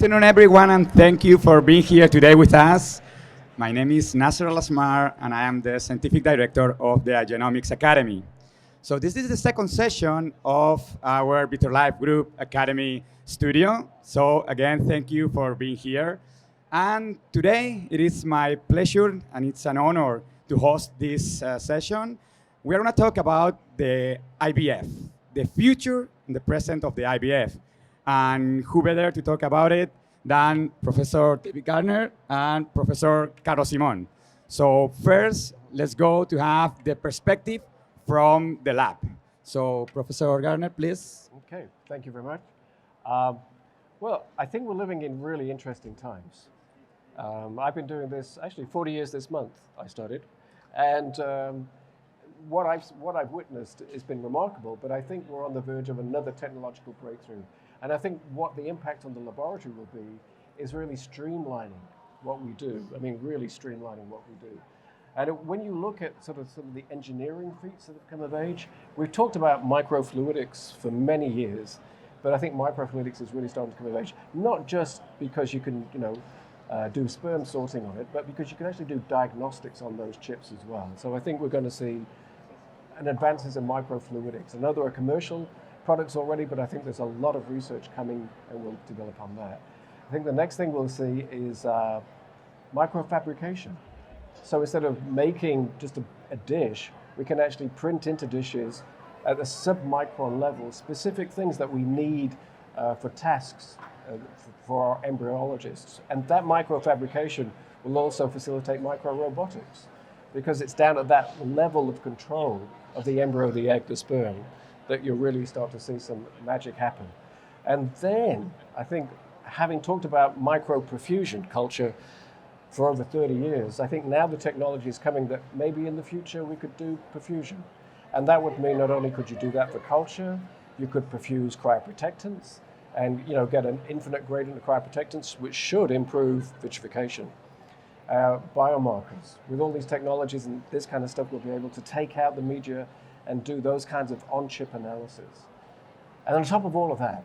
Afternoon, everyone, and thank you for being here today with us. My name is Nasser Al-Asmar, and I am the Scientific Director of the Genomics Academy. So this is the second session of our Vitrolife Group Academy studio. So again, thank you for being here. And today, it is my pleasure, and it's an honor to host this session. We're going to talk about the IVF, the future and the present of the IVF. And who better to talk about it than Professor David Gardner and Professor Carlos Simon. So first, let's go to have the perspective from the lab. So Professor Gardner, please. Okay, thank you very much. Well, I think we're living in really interesting times. I've been doing this, actually 40 years this month I started. And what I've witnessed has been remarkable, but I think we're on the verge of another technological breakthrough. And I think what the impact on the laboratory will be is really streamlining what we do. I mean, really streamlining what we do. And when you look at sort of the engineering feats that have come of age, we've talked about microfluidics for many years, but I think microfluidics is really starting to come of age, not just because you can, do sperm sorting on it, but because you can actually do diagnostics on those chips as well. So I think we're going to see an advances in microfluidics. I know there are commercial products already, but I think there's a lot of research coming and we'll develop on that. I think the next thing we'll see is microfabrication. So instead of making just a dish, we can actually print into dishes at the sub-micron level specific things that we need for tasks for our embryologists. And that microfabrication will also facilitate microrobotics because it's down at that level of control of the embryo, the egg, the sperm, that you'll really start to see some magic happen. And then, I think, having talked about microperfusion culture for over 30 years, I think now the technology is coming that maybe in the future we could do perfusion. And that would mean not only could you do that for culture, you could perfuse cryoprotectants and get an infinite gradient of cryoprotectants, which should improve vitrification. Biomarkers. With all these technologies and this kind of stuff, we'll be able to take out the media and do those kinds of on-chip analysis. And on top of all of that,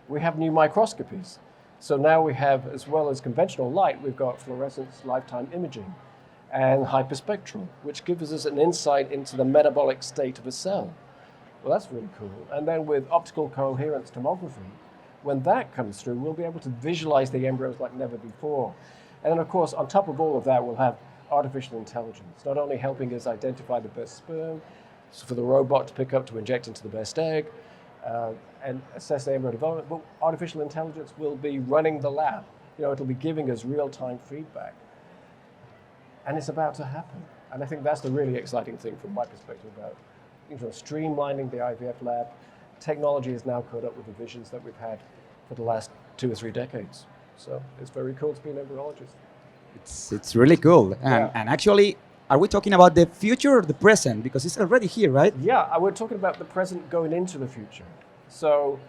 we have new microscopies. So now we have, as well as conventional light, we've got fluorescence lifetime imaging and hyperspectral, which gives us an insight into the metabolic state of a cell. Well, that's really cool. And then with optical coherence tomography, when that comes through, we'll be able to visualize the embryos like never before. And then, of course, on top of all of that, we'll have artificial intelligence, not only helping us identify the best sperm, so for the robot to pick up to inject into the best egg and assess the embryo development, but artificial intelligence will be running the lab. It'll be giving us real-time feedback. And it's about to happen. And I think that's the really exciting thing from my perspective about streamlining the IVF lab. Technology is now caught up with the visions that we've had for the last 2 or 3 decades. So it's very cool to be an embryologist. It's really cool. And actually, are we talking about the future or the present? Because it's already here, right? Yeah, we're talking about the present going into the future. So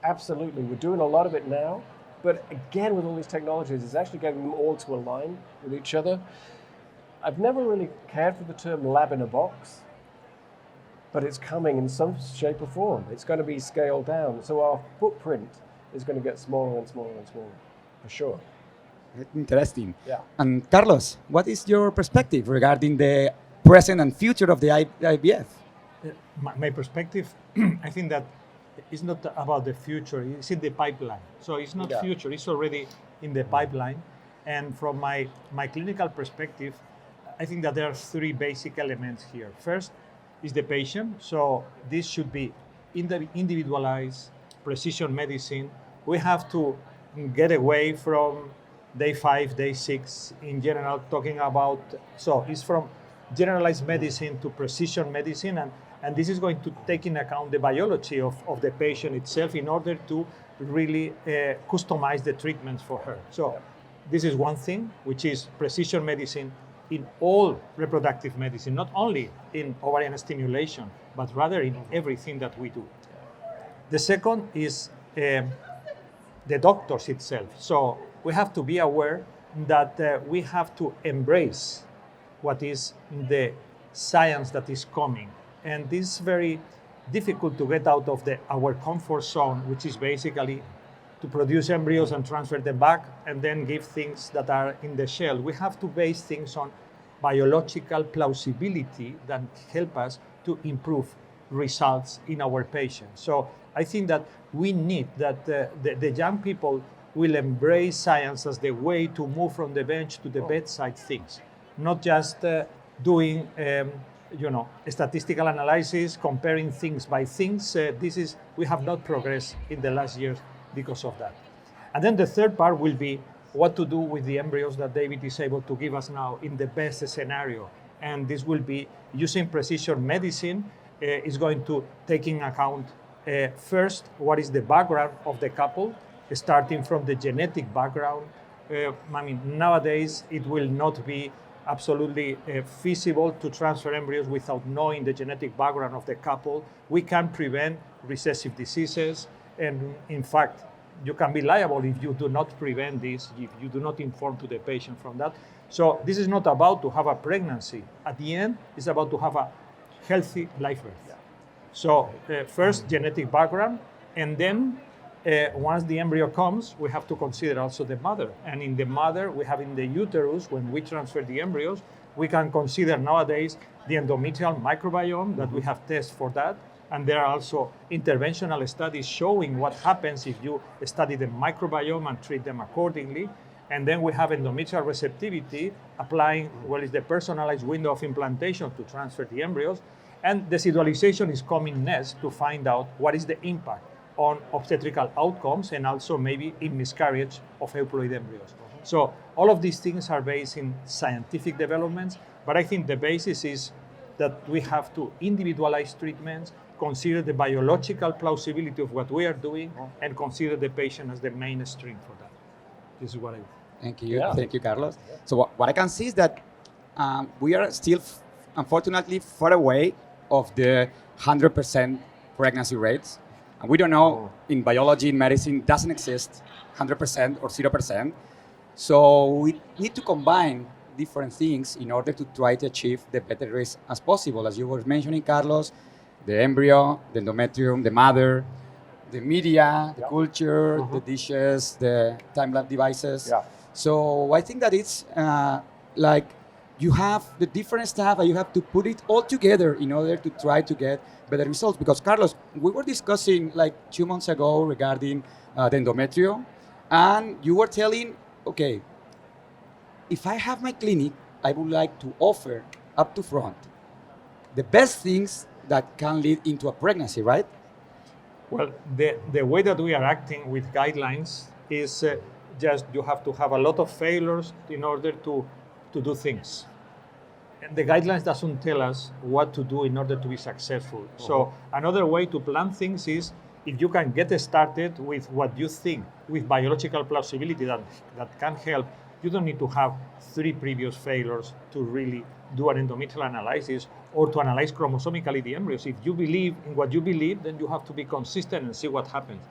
absolutely, we're doing a lot of it now. But again, with all these technologies, it's actually getting them all to align with each other. I've never really cared for the term lab in a box, but it's coming in some shape or form. It's going to be scaled down. So our footprint is going to get smaller and smaller and smaller, for sure. Interesting. Yeah. And Carlos, what is your perspective regarding the present and future of the IVF? My perspective, I think that it's not about the future, it's in the pipeline. So it's not future, it's already in the pipeline. And from my clinical perspective, I think that there are 3 basic elements here. First is the patient. So this should be individualized, precision medicine. We have to get away from day 5, day 6 in general, talking about, so it's from generalized medicine to precision medicine, and this is going to take into account the biology of the patient itself in order to really customize the treatments for her. So this is one thing, which is precision medicine in all reproductive medicine, not only in ovarian stimulation, but rather in everything that we do. The second is the doctors itself. So we have to be aware that we have to embrace what is the science that is coming. And this is very difficult to get out of our comfort zone, which is basically to produce embryos and transfer them back, and then give things that are in the shell. We have to base things on biological plausibility that help us to improve results in our patients. So I think that we need that the young people will embrace science as the way to move from the bench to the bedside things, not just doing statistical analysis, comparing things by things. We have not progressed in the last years because of that. And then the third part will be what to do with the embryos that David is able to give us now in the best scenario. And this will be using precision medicine, is going to take in account first what is the background of the couple, starting from the genetic background. Nowadays it will not be absolutely feasible to transfer embryos without knowing the genetic background of the couple. We can prevent recessive diseases, and in fact, you can be liable if you do not prevent this, if you do not inform to the patient from that. So this is not about to have a pregnancy. At the end, it's about to have a healthy live birth. Yeah. So first genetic background, and then once the embryo comes, we have to consider also the mother. And in the mother, we have in the uterus, when we transfer the embryos, we can consider nowadays the endometrial microbiome, that we have tests for that. And there are also interventional studies showing what happens if you study the microbiome and treat them accordingly. And then we have endometrial receptivity, applying what is the personalized window of implantation to transfer the embryos. And decidualization is coming next to find out what is the impact on obstetrical outcomes and also maybe in miscarriage of euploid embryos. So all of these things are based in scientific developments, but I think the basis is that we have to individualize treatments, consider the biological plausibility of what we are doing, and consider the patient as the mainstream for that. This is what I... Thank you. Yeah. Thank you, Carlos. So what I can see is that we are still, unfortunately, far away of the 100% pregnancy rates. And we don't know, in biology, in medicine, doesn't exist 100% or 0%. So we need to combine different things in order to try to achieve the better rates as possible. As you were mentioning, Carlos, the embryo, the endometrium, the mother, the media, the culture, the dishes, the time-lapse devices. Yeah. So I think that it's like you have the different stuff and you have to put it all together in order to try to get better results. Because Carlos, we were discussing like 2 months ago regarding the endometrium, and you were telling, okay, if I have my clinic, I would like to offer up to front the best things that can lead into a pregnancy, right? Well, the way that we are acting with guidelines is just you have to have a lot of failures in order to do things. And the guidelines doesn't tell us what to do in order to be successful. So another way to plan things is if you can get started with what you think, with biological plausibility that can help, you don't need to have 3 previous failures to really do an endometrial analysis or to analyze chromosomically the embryos. If you believe in what you believe, then you have to be consistent and see what happens.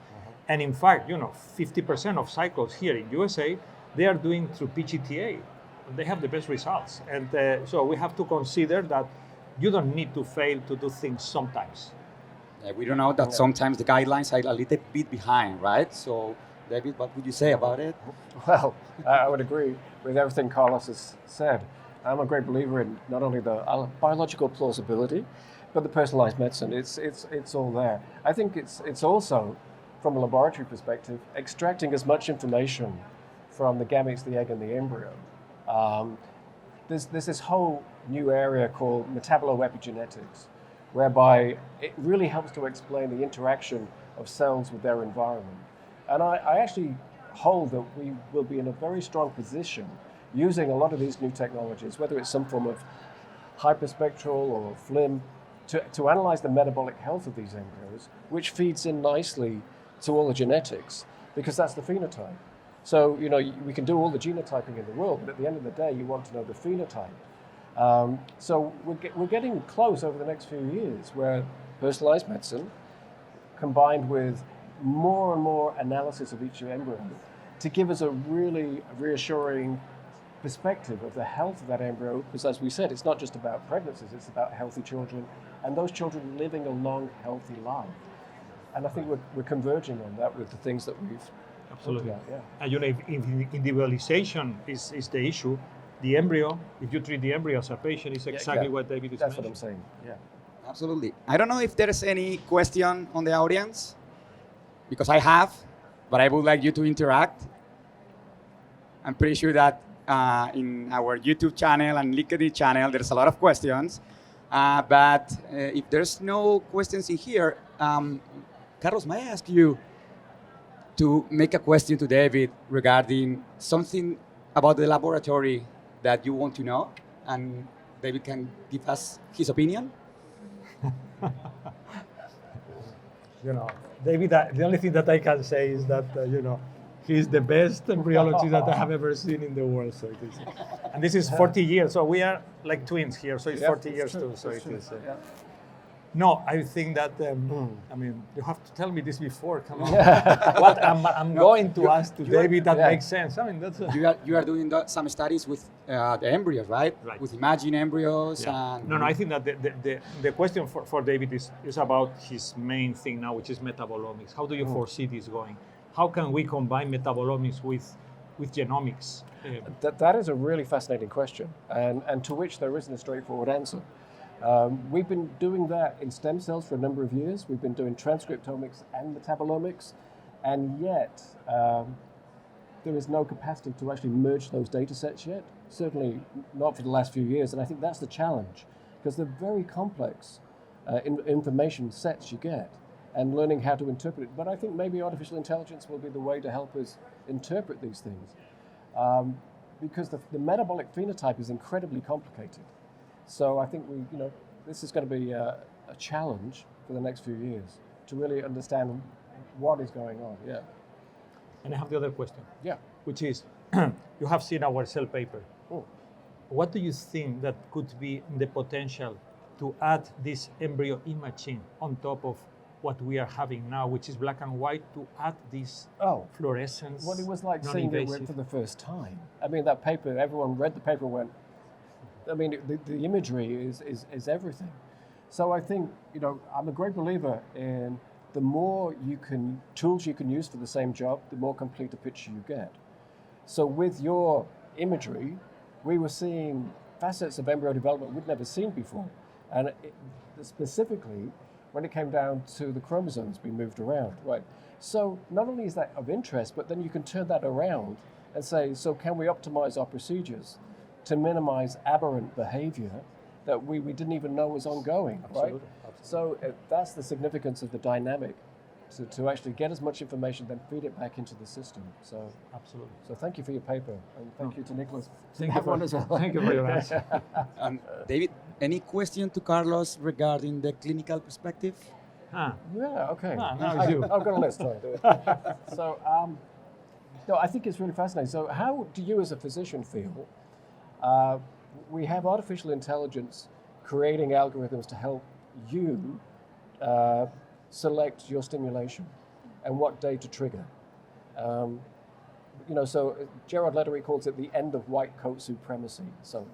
And in fact, 50% of cycles here in USA, they are doing through PGTA. They have the best results. And so we have to consider that you don't need to fail to do things sometimes. Yeah, we don't know that sometimes the guidelines are a little bit behind, right? So, David, what would you say about it? Well, I would agree with everything Carlos has said. I'm a great believer in not only the biological plausibility, but the personalized medicine. It's all there. I think it's also, from a laboratory perspective, extracting as much information from the gametes, the egg, and the embryo. There's this whole new area called metaboloepigenetics, whereby it really helps to explain the interaction of cells with their environment. And I actually hold that we will be in a very strong position using a lot of these new technologies, whether it's some form of hyperspectral or FLIM, to analyze the metabolic health of these embryos, which feeds in nicely to all the genetics, because that's the phenotype. So, we can do all the genotyping in the world, but at the end of the day, you want to know the phenotype. So we're getting close over the next few years where personalized medicine combined with more and more analysis of each embryo to give us a really reassuring perspective of the health of that embryo, because as we said, it's not just about pregnancies, it's about healthy children and those children living a long, healthy life. And I think we're converging on that with the things that we've Absolutely. Yeah. And if individualization is the issue, the embryo, if you treat the embryo as a patient, is exactly what David is That's mentioning. what I'm saying. Yeah. Absolutely. I don't know if there's any question on the audience, because I have, but I would like you to interact. I'm pretty sure that in our YouTube channel and LinkedIn channel, there's a lot of questions. But if there's no questions in here, Carlos, may I ask you to make a question to David regarding something about the laboratory that you want to know, and David can give us his opinion? David, the only thing that I can say is that, he's the best embryologist that I have ever seen in the world. So it is, and this is 40 years. So we are like twins here. So it's 40 years too. So it is. No, I think that, I mean, you have to tell me this before. Come on. What I'm going to ask to David that makes sense. I mean, that's you are doing some studies with the embryos, right? Right. With imaging embryos. Yeah. And No, I think that the question for David is about his main thing now, which is metabolomics. How do you foresee this going? How can we combine metabolomics with genomics? That is a really fascinating question, and to which there isn't a straightforward answer. We've been doing that in stem cells for a number of years. We've been doing transcriptomics and metabolomics, and yet there is no capacity to actually merge those data sets yet, certainly not for the last few years, and I think that's the challenge, because they're very complex information sets you get, and learning how to interpret it. But I think maybe artificial intelligence will be the way to help us interpret these things, because the metabolic phenotype is incredibly complicated. So I think this is going to be a challenge for the next few years to really understand what is going on. Yeah. And I have the other question. Yeah. Which is, you have seen our cell paper. Oh. What do you think that could be the potential to add this embryo imaging on top of what we are having now, which is black and white, to add this fluorescence? What it was like seeing it for the first time. I mean, that paper, everyone read the paper and went, I mean, the imagery is everything. So I think, I'm a great believer in the more tools you can use for the same job, the more complete a picture you get. So with your imagery, we were seeing facets of embryo development we'd never seen before. And specifically, when it came down to the chromosomes being moved around, right? So not only is that of interest, but then you can turn that around and say, so can we optimize our procedures to minimize aberrant behavior that we didn't even know was ongoing, Absolutely. right? So that's the significance of the dynamic, to actually get as much information, then feed it back into the system. So Absolutely. So thank you for your paper, and thank you to Nicholas. Thank you for your answer. David, any question to Carlos regarding the clinical perspective? Yeah, okay. Now it's you. I've got a list. So, no, I think it's really fascinating. So how do you as a physician feel? We have artificial intelligence creating algorithms to help you select your stimulation and what day to trigger. So Gerard Lederer calls it the end of white coat supremacy. So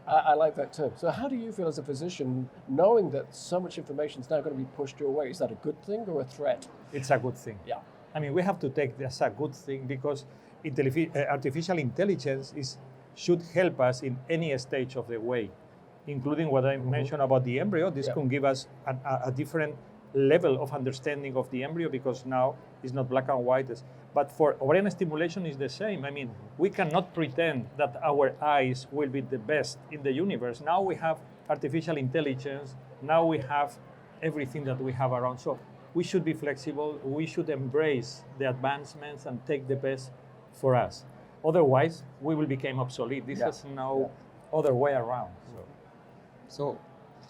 I like that too. So how do you feel as a physician, knowing that so much information is now going to be pushed your way? Is that a good thing or a threat? It's a good thing. Yeah. I mean, we have to take this as a good thing, because artificial intelligence should help us in any stage of the way, including what I mentioned about the embryo. This can give us a different level of understanding of the embryo, because now it's not black and white. But for ovarian stimulation, is the same. I mean, we cannot pretend that our eyes will be the best in the universe. Now we have artificial intelligence. Now we have everything that we have around. So we should be flexible. We should embrace the advancements and take the best for us. Otherwise, we will become obsolete. This has no other way around. So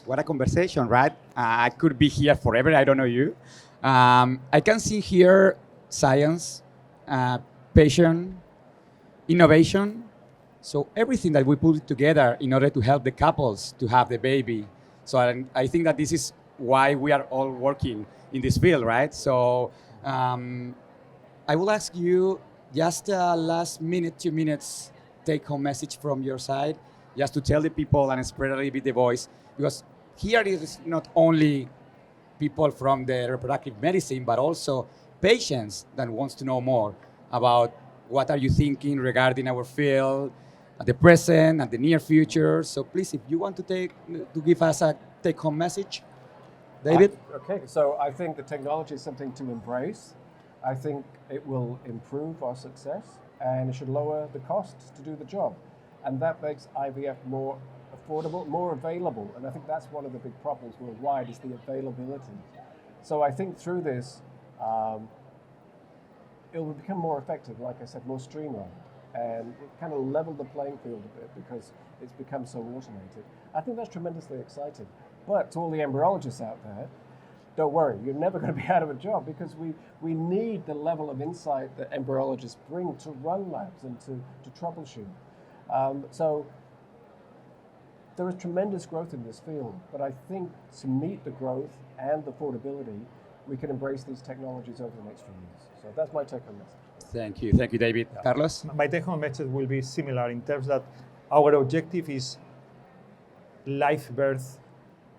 what a conversation, right? I could be here forever. I don't know you. I can see here science, passion, innovation. So everything that we put together in order to help the couples to have the baby. So I think that this is why we are all working in this field, right? So I will ask you just last minute, 2 minutes, take-home message from your side, just to tell the people and spread a little bit the voice, because here it is not only people from the reproductive medicine, but also patients that wants to know more about what are you thinking regarding our field at the present and the near future. So please, if you want to give us a take-home message, David. Okay, so I think the technology is something to embrace. I think it will improve our success and it should lower the costs to do the job. And that makes IVF more affordable, more available. And I think that's one of the big problems worldwide is the availability. So I think through this, it will become more effective, like I said, more streamlined. And it kind of leveled the playing field a bit because it's become so automated. I think that's tremendously exciting. But to all the embryologists out there, don't worry, you're never going to be out of a job because we need the level of insight that embryologists bring to run labs and to troubleshoot. So there is tremendous growth in this field, but I think to meet the growth and the affordability, we can embrace these technologies over the next few years. So that's my take on this. Thank you, David. Yeah. Carlos? My take-home message will be similar in terms that our objective is live birth,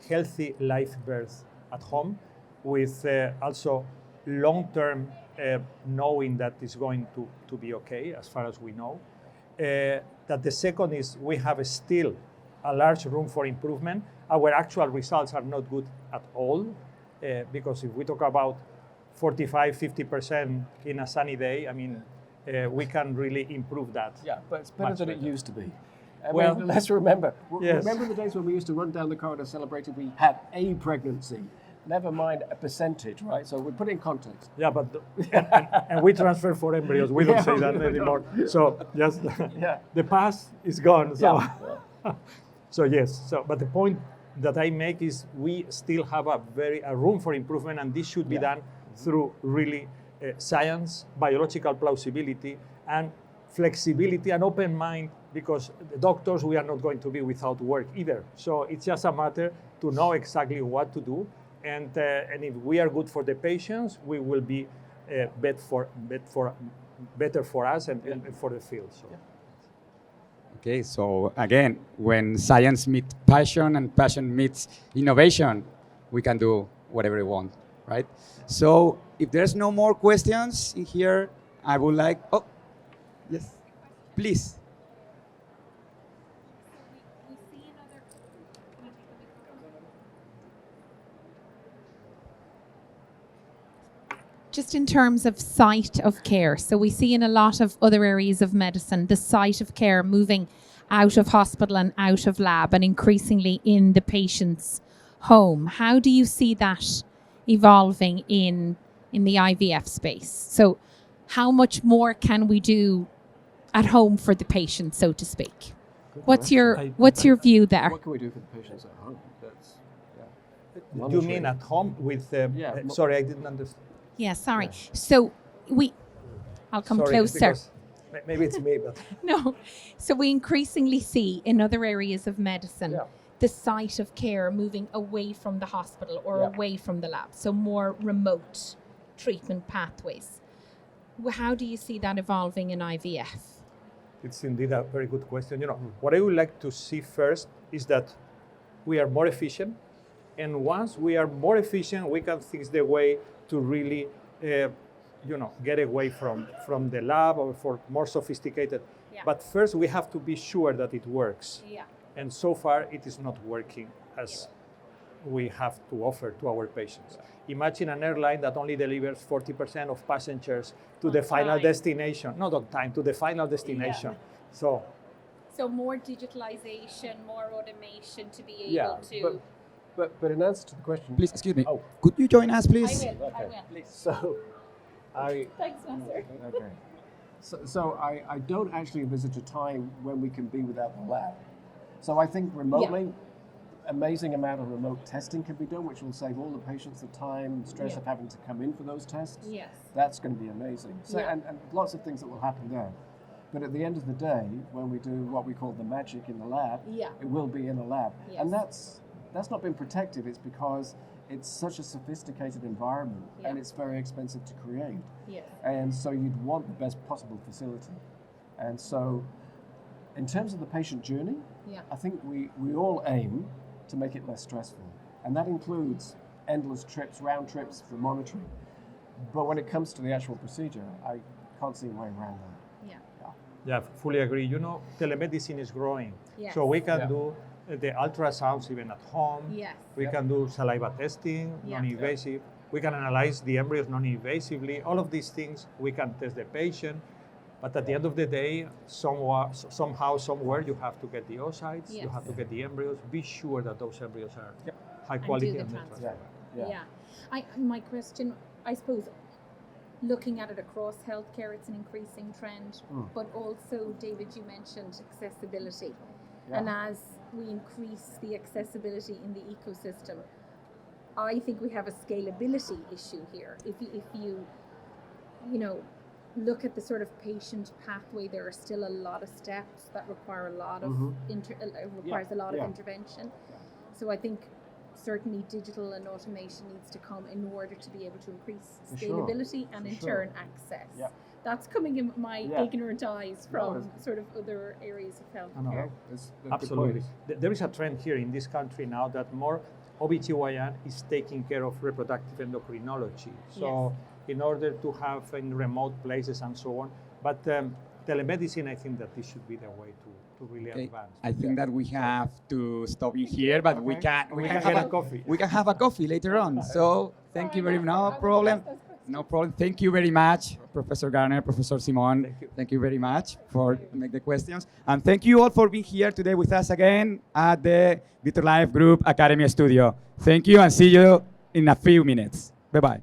healthy live birth at home, with also long-term knowing that it's going to be okay as far as we know. That the second is we have still a large room for improvement. Our actual results are not good at all, because if we talk about 45, 50% in a sunny day, I mean, we can really improve that. Yeah, but it's better than it used to be. Well, let's remember. Yes. Remember the days when we used to run down the corridor celebrating we had a pregnancy, never mind a percentage, right? So we put it in context. Yeah, but and we transfer for embryos. We don't say that anymore. So just the past is gone. So so yes. So but the point that I make is we still have a room for improvement, and this should be done through really science, biological plausibility, and flexibility and open mind, because the doctors, we are not going to be without work either. So it's just a matter to know exactly what to do. And if we are good for the patients, we will be better for us and for the field. So. Yeah. Okay, so again, when science meets passion and passion meets innovation, we can do whatever we want, right? So if there's no more questions in here, I would like, oh, yes, please. Just in terms of site of care, so we see in a lot of other areas of medicine, the site of care moving out of hospital and out of lab and increasingly in the patient's home. How do you see that evolving in the IVF space? So how much more can we do at home for the patient, so to speak? What's your view there? What can we do for the patients at home? Do you mean at home with? Sorry, I didn't understand. Yeah, sorry. So I'll come closer. Maybe it's me, but no. So we increasingly see in other areas of medicine the site of care moving away from the hospital or away from the lab. So more remote treatment pathways. How do you see that evolving in IVF? It's indeed a very good question. You know, what I would like to see first is that we are more efficient. And once we are more efficient, we can fix the way to really, get away from the lab or for more sophisticated. Yeah. But first, we have to be sure that it works. Yeah. And so far, it is not working as we have to offer to our patients. Yeah. Imagine an airline that only delivers 40% of passengers to the final destination. Not on time, to the final destination. Yeah. So more digitalization, more automation to be able to... But in answer to the question... Please, excuse me. Could you join us, please? I will. Please. So, Thanks, Master. Okay. So I don't actually envisage a time when we can be without the lab. So I think remotely, amazing amount of remote testing can be done, which will save all the patients the time and stress of having to come in for those tests. Yes. That's going to be amazing. So and lots of things that will happen there. But at the end of the day, when we do what we call the magic in the lab, it will be in a lab. Yes. And that's not been protected. It's because it's such a sophisticated environment and it's very expensive to create. Yes. And so you'd want the best possible facility. And so in terms of the patient journey, I think we all aim to make it less stressful. And that includes endless trips, round trips for monitoring. But when it comes to the actual procedure, I can't see a way around that. Yeah. Yeah, fully agree. You know, telemedicine is growing. Yes. So we can Yeah. do the ultrasounds even at home. Yes. We can do saliva testing, Yeah. non-invasive. We can analyze the embryos non-invasively. All of these things, we can test the patient. But at the end of the day, somehow, somewhere, you have to get the oocytes, you Yes. have to get the embryos. Be sure that those embryos are Yep. high And quality do the and transfer. Yeah. Yeah. My question, I suppose, looking at it across healthcare, it's an increasing trend. But also, David, you mentioned accessibility. Yeah. And as we increase the accessibility in the ecosystem, I think we have a scalability issue here. If you know, look at the sort of patient pathway, there are still a lot of steps that require a lot of requires a lot of Yeah. intervention. So I think certainly digital and automation needs to come in order to be able to increase For sure. scalability and For in sure. turn access. Yeah. That's coming in my Yeah. ignorant eyes from it's- sort of other areas of I know. healthcare. That's a good Absolutely. point. There is a trend here in this country now that more OBGYN is taking care of reproductive endocrinology. So in order to have in remote places and so on. But telemedicine, I think that this should be the way to really Okay, advance. I think that we have to stop in here, but we Okay. can We can have get a coffee. We can have a coffee later on. So thank you very much. No problem. No problem. Thank you very much, Professor Garner, Professor Simon. Thank you. Thank you very much for make the questions. And thank you all for being here today with us again at the Vitrolife Group Academy Studio. Thank you and see you in a few minutes. Bye-bye.